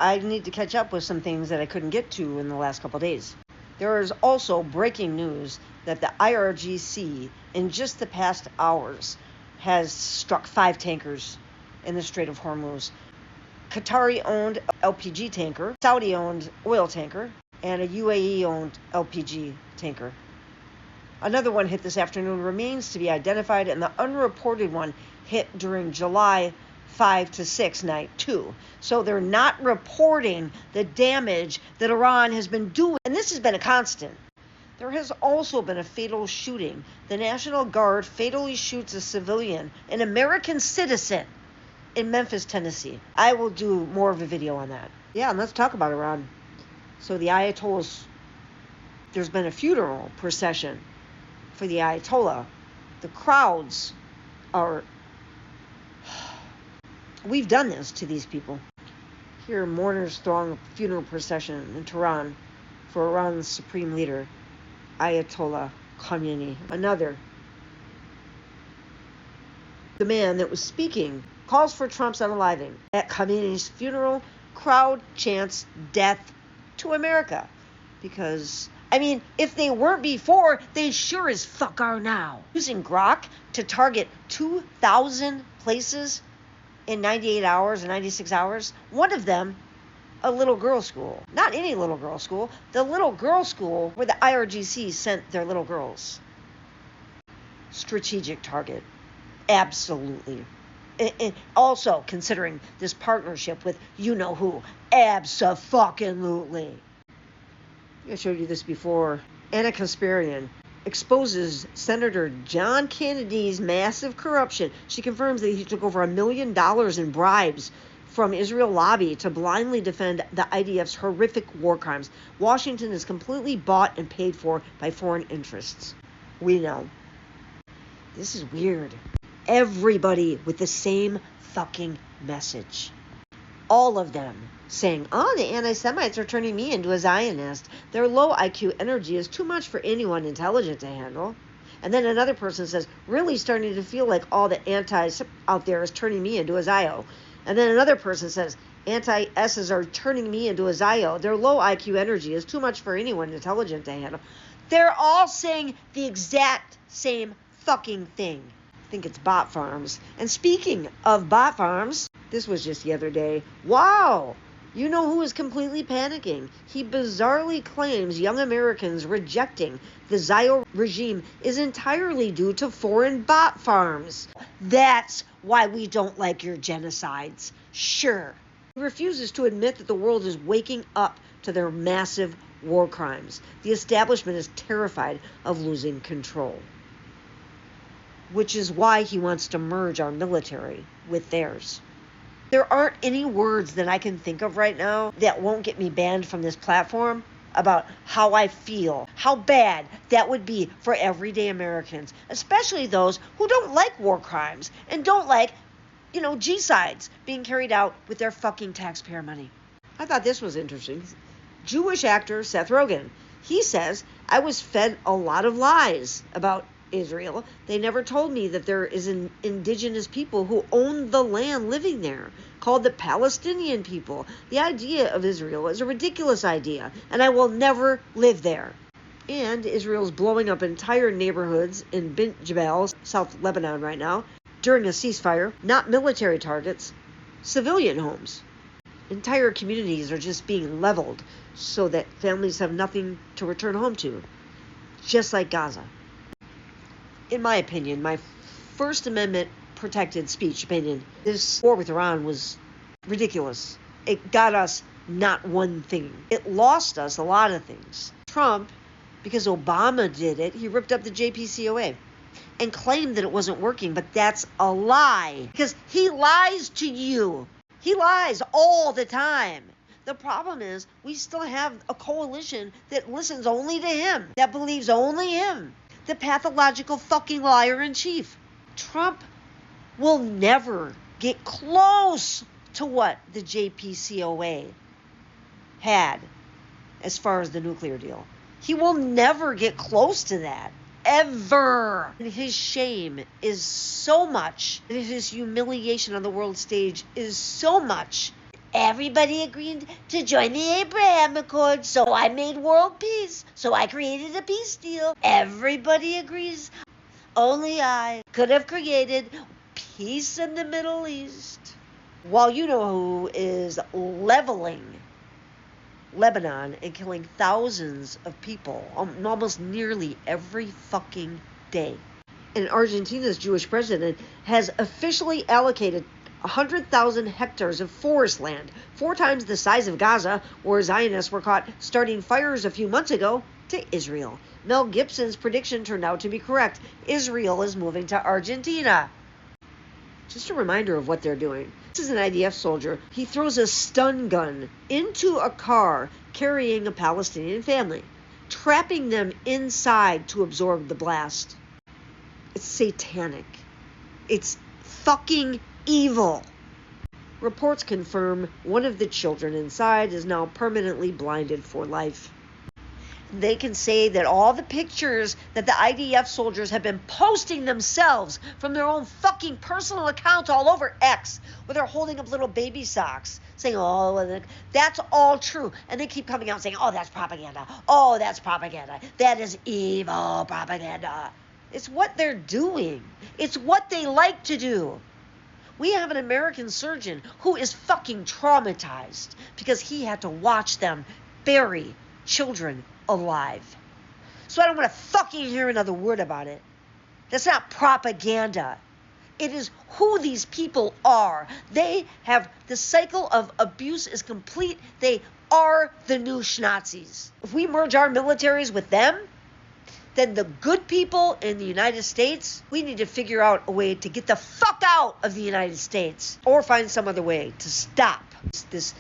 I need to catch up with some things that I couldn't get to in the last couple of days. There is also breaking news that the IRGC, in just the past hours, has struck 5 tankers in the Strait of Hormuz. Qatari-owned LPG tanker, Saudi-owned oil tanker, and a UAE-owned LPG tanker. Another one hit this afternoon, remains to be identified, and the unreported one hit during July 5 to 6 night 2. So they're not reporting the damage that Iran has been doing, and this has been a constant. There has also been a fatal shooting. The National Guard fatally shoots a civilian, an American citizen, in Memphis, Tennessee. I will do more of a video on that. Yeah, and let's talk about Iran. So the Ayatollahs, there's been a funeral procession for the Ayatollah. The crowds are... We've done this to these people. Here, mourners throng a funeral procession in Tehran for Iran's supreme leader, Ayatollah Khamenei. Another. The man that was speaking calls for Trump's unaliving. At Khamenei's funeral, crowd chants death to America. Because, if they weren't before, they sure as fuck are now. Using Grok to target 2,000 places in 98 hours or 96 hours. One of them, a little girls' school. Not any little girls' school. The little girls' school where the IRGC sent their little girls. Strategic target. Absolutely. And also considering this partnership with you-know-who. Abso-fucking-lutely. I showed you this before. Anna Kasparian exposes Senator John Kennedy's massive corruption. She confirms that he took over $1 million in bribes from Israel lobby to blindly defend the IDF's horrific war crimes. Washington is completely bought and paid for by foreign interests. We know. This is weird. Everybody with the same fucking message. All of them saying, the anti-Semites are turning me into a Zionist. Their low IQ energy is too much for anyone intelligent to handle. And then another person says, really starting to feel like all the antis out there is turning me into a Zio. And then another person says, anti-S's are turning me into a Zio. Their low IQ energy is too much for anyone intelligent to handle. They're all saying the exact same fucking thing. I think it's bot farms. And speaking of bot farms, this was just the other day. Wow! You know who is completely panicking? He bizarrely claims young Americans rejecting the Zio regime is entirely due to foreign bot farms. That's why we don't like your genocides. Sure. He refuses to admit that the world is waking up to their massive war crimes. The establishment is terrified of losing control. Which is why he wants to merge our military with theirs. There aren't any words that I can think of right now that won't get me banned from this platform about how I feel, how bad that would be for everyday Americans, especially those who don't like war crimes and don't like, G-sides being carried out with their fucking taxpayer money. I thought this was interesting. Jewish actor Seth Rogen, he says, I was fed a lot of lies about Israel. They never told me that there is an indigenous people who own the land living there, called the Palestinian people. The idea of Israel is a ridiculous idea, and I will never live there. And Israel's blowing up entire neighborhoods in Bint Jabal, South Lebanon right now, during a ceasefire, not military targets, civilian homes. Entire communities are just being leveled so that families have nothing to return home to, just like Gaza. In my opinion, my First Amendment protected speech opinion, this war with Iran was ridiculous. It got us not one thing. It lost us a lot of things. Trump, because Obama did it, he ripped up the JPCOA and claimed that it wasn't working, but that's a lie because he lies to you. He lies all the time. The problem is we still have a coalition that listens only to him, that believes only him. The pathological fucking liar in chief. Trump will never get close to what the JPCOA had as far as the nuclear deal. He will never get close to that. Ever. And his shame is so much, and his humiliation on the world stage is so much. Everybody agreed to join the Abraham Accords, so I made world peace. So I created a peace deal. Everybody agrees. Only I could have created peace in the Middle East. While you know who is leveling Lebanon and killing thousands of people almost nearly every fucking day. And Argentina's Jewish president has officially allocated 100,000 hectares of forest land, 4 times the size of Gaza, where Zionists were caught starting fires a few months ago, to Israel. Mel Gibson's prediction turned out to be correct. Israel is moving to Argentina. Just a reminder of what they're doing. This is an IDF soldier. He throws a stun gun into a car carrying a Palestinian family, trapping them inside to absorb the blast. It's satanic. It's fucking evil. Reports confirm one of the children inside is now permanently blinded for life. They can say that all the pictures that the IDF soldiers have been posting themselves from their own fucking personal accounts all over X, where they're holding up little baby socks, saying, oh, that's all true. And they keep coming out saying, oh, that's propaganda. Oh, that's propaganda. That is evil propaganda. It's what they're doing. It's what they like to do. We have an American surgeon who is fucking traumatized because he had to watch them bury children alive. So I don't want to fucking hear another word about it. That's not propaganda. It is who these people are. They have, the cycle of abuse is complete. They are the new Schnazis. If we merge our militaries with them, then the good people in the United States, we need to figure out a way to get the fuck out of the United States or find some other way to stop this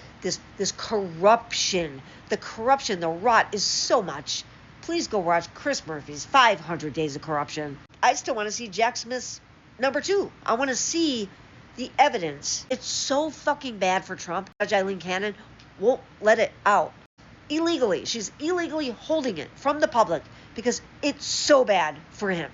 corruption. The corruption, the rot is so much. Please go watch Chris Murphy's 500 Days of Corruption. I still want to see Jack Smith's #2. I want to see the evidence. It's so fucking bad for Trump. Judge Eileen Cannon won't let it out. Illegally. She's illegally holding it from the public because it's so bad for him.